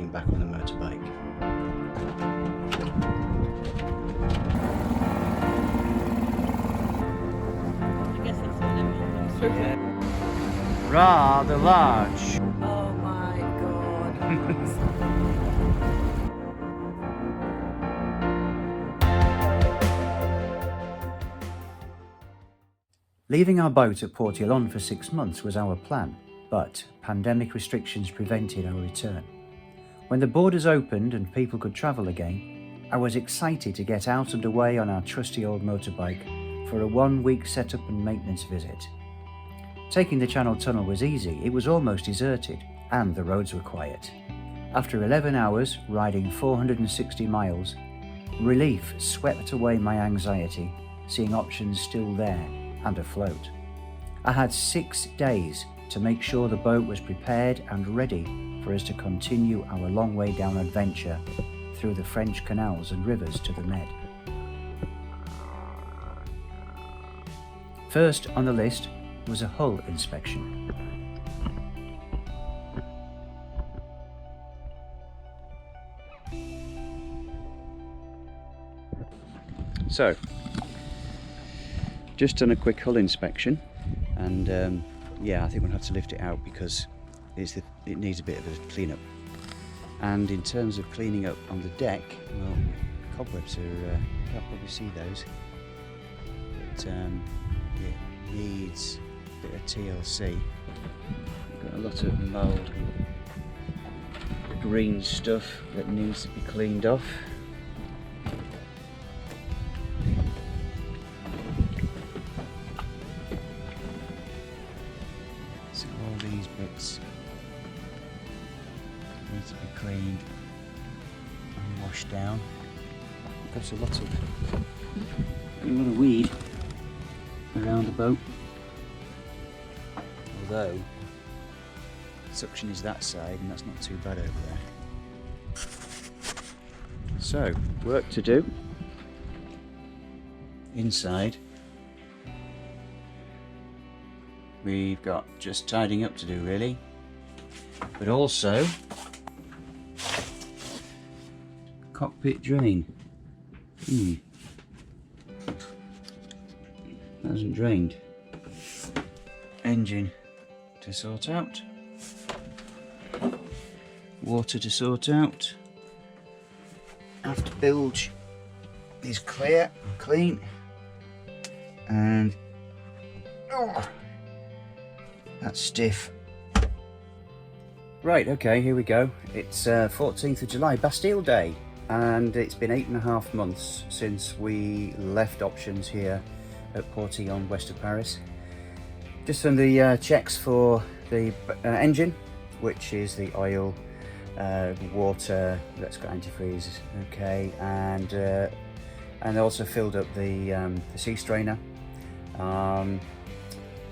getting back on the motorbike. I guess that's what everyone comes through. Rather large. Oh my god. Leaving our boat at Port Yvonne for 6 months was our plan, but pandemic restrictions prevented our return. When the borders opened and people could travel again, I was excited to get out and away on our trusty old motorbike for a 1-week setup and maintenance visit. Taking the Channel Tunnel was easy, it was almost deserted, and the roads were quiet. After 11 hours riding 460 miles, relief swept away my anxiety, seeing options still there and afloat. I had 6 days to make sure the boat was prepared and ready for us to continue our long way down adventure through the French Canals and Rivers to the Med. First on the list was a hull inspection. So, just done a quick hull inspection, and yeah, I think we'll have to lift it out because it needs a bit of a clean up. And in terms of cleaning up on the deck, well, cobwebs are, you'll probably see those, but it needs a bit of TLC. Got a lot of mould, green stuff that needs to be cleaned off. So all these bits need to be cleaned and washed down. There's a lot of weed around the boat, although suction is that side and that's not too bad over there. So, work to do inside. We've got just tidying up to do really, but also cockpit drain. Hasn't drained. Engine to sort out. Water to sort out. After bilge is clear and clean. And that's stiff. Right, okay, here we go. It's 14th of July, Bastille Day, and it's been 8.5 months since we left options here at Portillon, west of Paris. Just done the checks for the engine, which is the oil, water, that's got antifreeze, okay, and also filled up the sea strainer.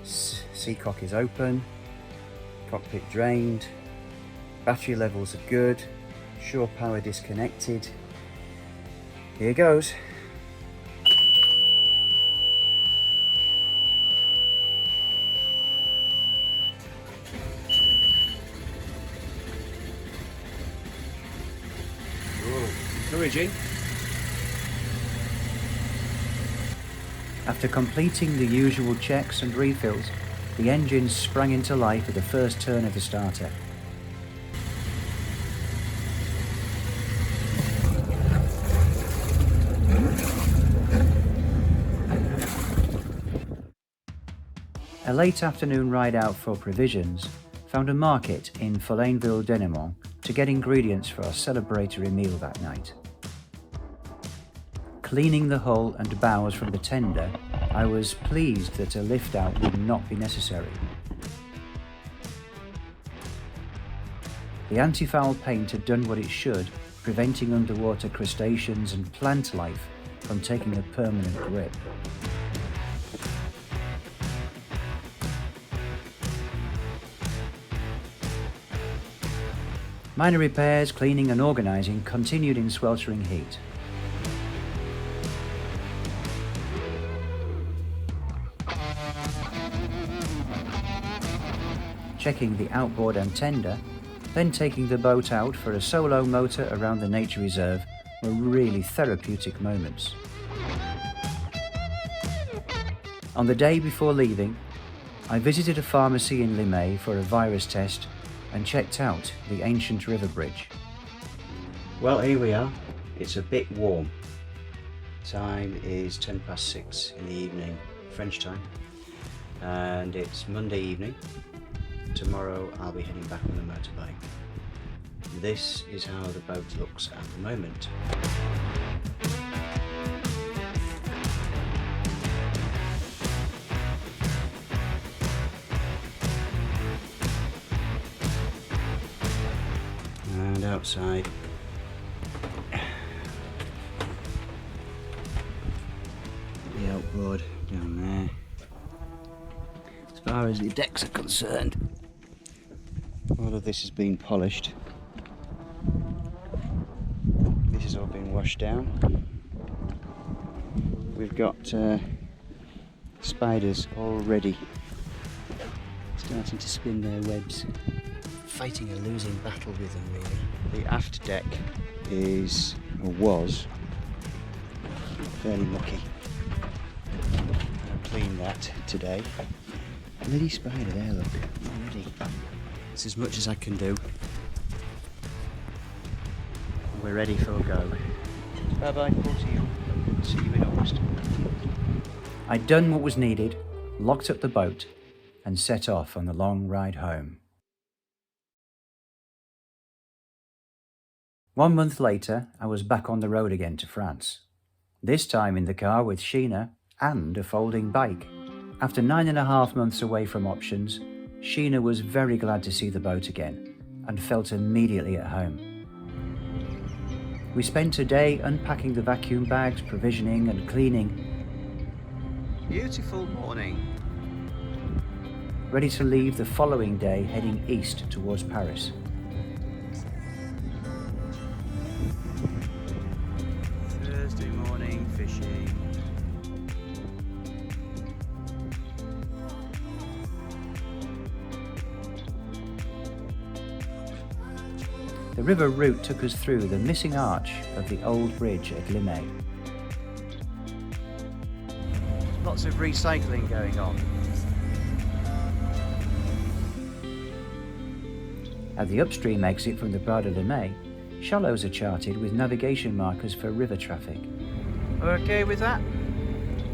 Seacock is open, cockpit drained, battery levels are good, shore power disconnected. Here goes. Encouraging. After completing the usual checks and refills, the engine sprang into life at the first turn of the starter. A late afternoon ride out for provisions found a market in Follainville-Denemont to get ingredients for our celebratory meal that night. Cleaning the hull and bows from the tender, I was pleased that a lift out would not be necessary. The anti-foul paint had done what it should, preventing underwater crustaceans and plant life from taking a permanent grip. Minor repairs, cleaning and organising continued in sweltering heat. Checking the outboard and tender, Then taking the boat out for a solo motor around the nature reserve were really therapeutic moments. On the day before leaving, I visited a pharmacy in Limay for a virus test and checked out the ancient river bridge. Well, here we are. It's a bit warm. Time is 6:10 in the evening, French time, and it's Monday evening. Tomorrow I'll be heading back on the motorbike. This is how the boat looks at the moment. And outside, the outboard down there. As far as the decks are concerned, all of this has been polished. This has all been washed down. We've got spiders already starting to spin their webs. Fighting a losing battle with them, really. The aft deck is, or was, fairly mucky. I'll clean that today. Bloody spider there, look, already. It's as much as I can do. We're ready for a go. Bye bye, to you. See you in August. I'd done what was needed, locked up the boat, and set off on the long ride home. 1 month later, I was back on the road again to France. This time in the car with Sheena and a folding bike. After 9.5 months away from options, Sheena was very glad to see the boat again and felt immediately at home. We spent a day unpacking the vacuum bags, provisioning and cleaning. Beautiful morning. Ready to leave the following day heading east towards Paris. Thursday morning fishing. The river route took us through the missing arch of the old bridge at Limay. Lots of recycling going on. At the upstream exit from the Bras de Limay, shallows are charted with navigation markers for river traffic. Okay with that?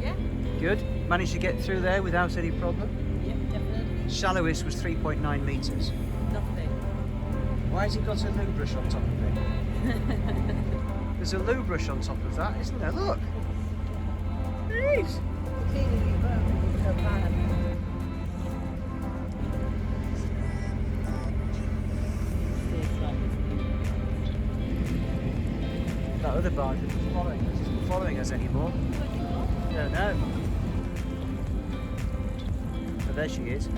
Yeah. Good. Managed to get through there without any problem? Yeah, definitely. Shallowest was 3.9 metres. Nothing. Why has it got a loo brush on top of it? There's a loo brush on top of that, isn't there? Look! There is! Cleaning your boat is so bad. That other barge isn't following us anymore. Don't know. Oh, there she is.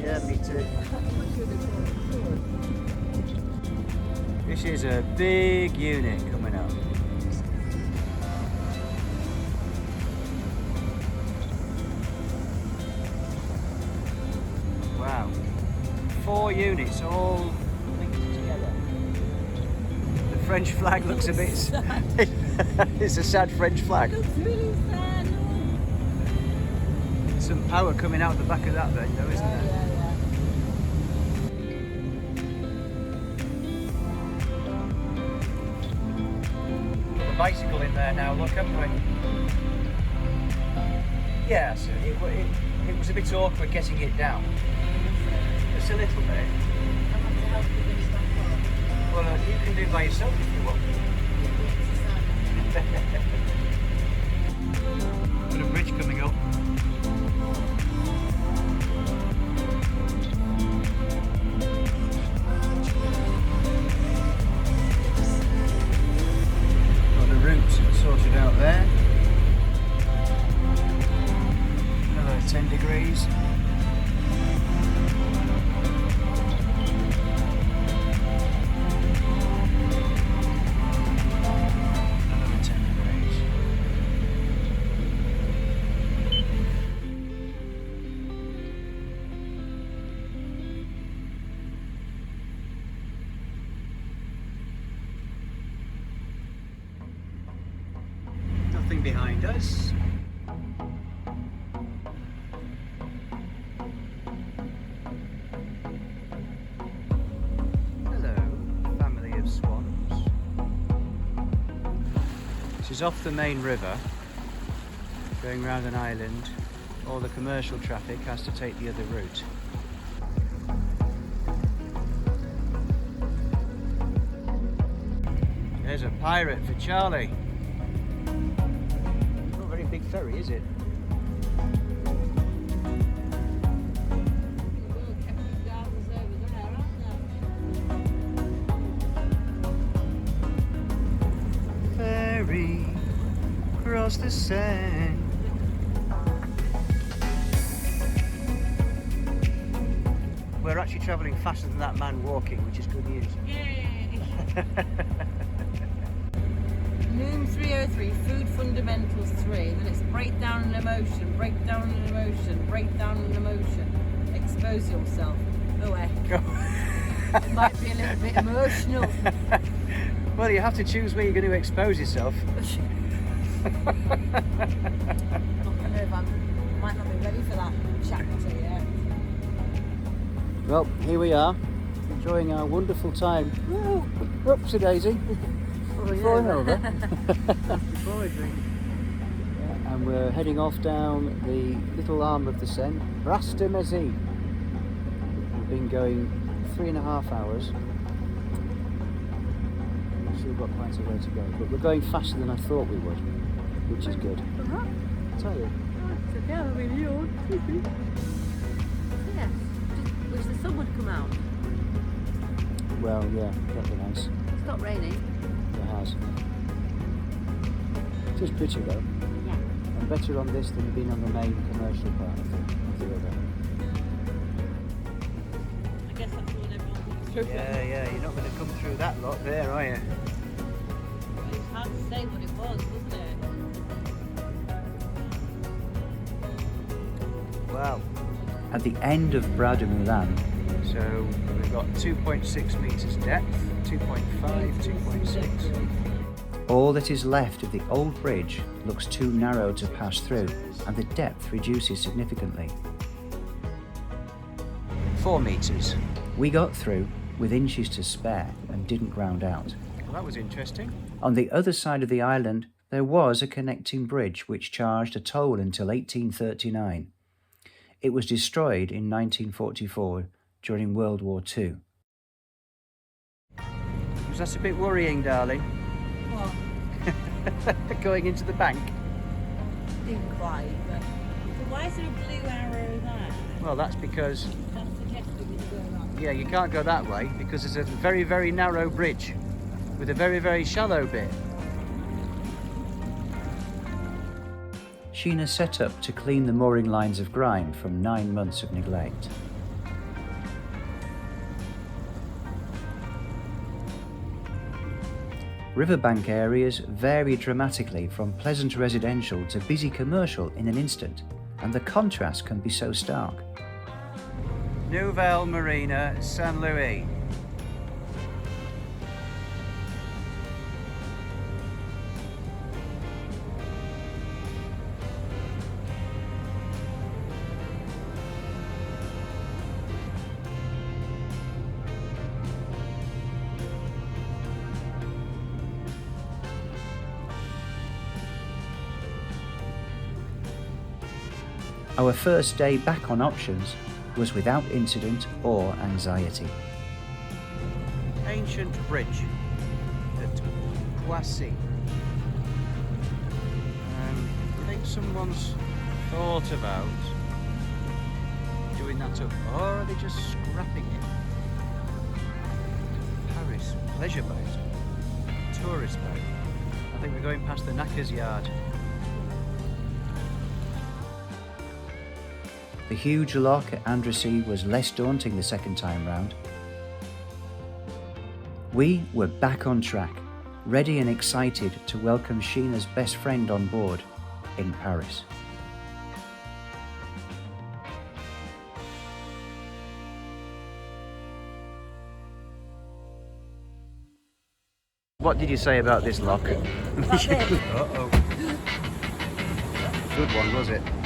Yeah, me too. This is a big unit coming up. Wow. 4 units all linked together. The French flag looks a bit... It's a sad French flag. It looks really sad. Some power coming out the back of that bit though, isn't there? Yeah. Got the bicycle in there now, look, haven't we? Yeah, so it was a bit awkward getting it down. Just a little bit. I have to help you get it back on. Well, you can do it by yourself if you want. Got a bridge coming up. Got the route sorted out there. Another 10 degrees. building behind us. Hello, family of swans. This is off the main river, going round an island. All the commercial traffic has to take the other route. There's a pirate for Charlie. Not a very big ferry, is it? Ferry across the Seine. We're actually travelling faster than that man walking, which is good news. Yay! Noom 303, Food Fundamentals 3, then it's breakdown and emotion, breakdown and emotion, breakdown and emotion. Expose yourself. Oh, it might be a little bit emotional. Well, you have to choose where you're going to expose yourself. I don't know if I might not be ready for that chapter yet. Well, here we are, enjoying our wonderful time. Woo! Whoopsie daisy. Falling over. Before I drink. Yeah, and we're heading off down the little arm of the Seine, Brastemesi. We've been going 3.5 hours. We've still got quite a way to go, but we're going faster than I thought we would, which is good. Tell you. It's okay, I mean, you. Yeah, just wish the sun would come out. Well, yeah, that'd be nice. It's not raining. It has. It is pretty though. Yeah. And better on this than being on the main commercial part of the river. I guess that's all everyone comes through. Yeah, you're not going to come through that lot there, are you? It's hard to say what it was, wasn't it? Wow. At the end of Bras de Moulin, so we've got 2.6 metres depth, 2.5, 2.6. All that is left of the old bridge looks too narrow to pass through, and the depth reduces significantly. 4 metres. We got through with inches to spare and didn't ground out. Well, that was interesting. On the other side of the island, there was a connecting bridge which charged a toll until 1839. It was destroyed in 1944 during World War II. Was that a bit worrying, darling? What? Going into the bank? Didn't quite, but... So why is there a blue arrow there? Well, that's because... That's suggesting it's going on. Yeah, you can't go that way because there's a very, very narrow bridge with a very, very shallow bit. Sheena set up to clean the mooring lines of grime from 9 months of neglect. Riverbank areas vary dramatically from pleasant residential to busy commercial in an instant, and the contrast can be so stark. Nouvelle Marina, Saint Louis. Our first day back on options was without incident or anxiety. Ancient bridge at Poissy. I think someone's thought about doing that up, or are they just scrapping it? Paris pleasure boat, tourist boat. I think we're going past the Knacker's yard. The huge lock at Andrassy was less daunting the second time round. We were back on track, ready and excited to welcome Sheena's best friend on board in Paris. What did you say about this lock? That's it. Uh-oh. good one, was it?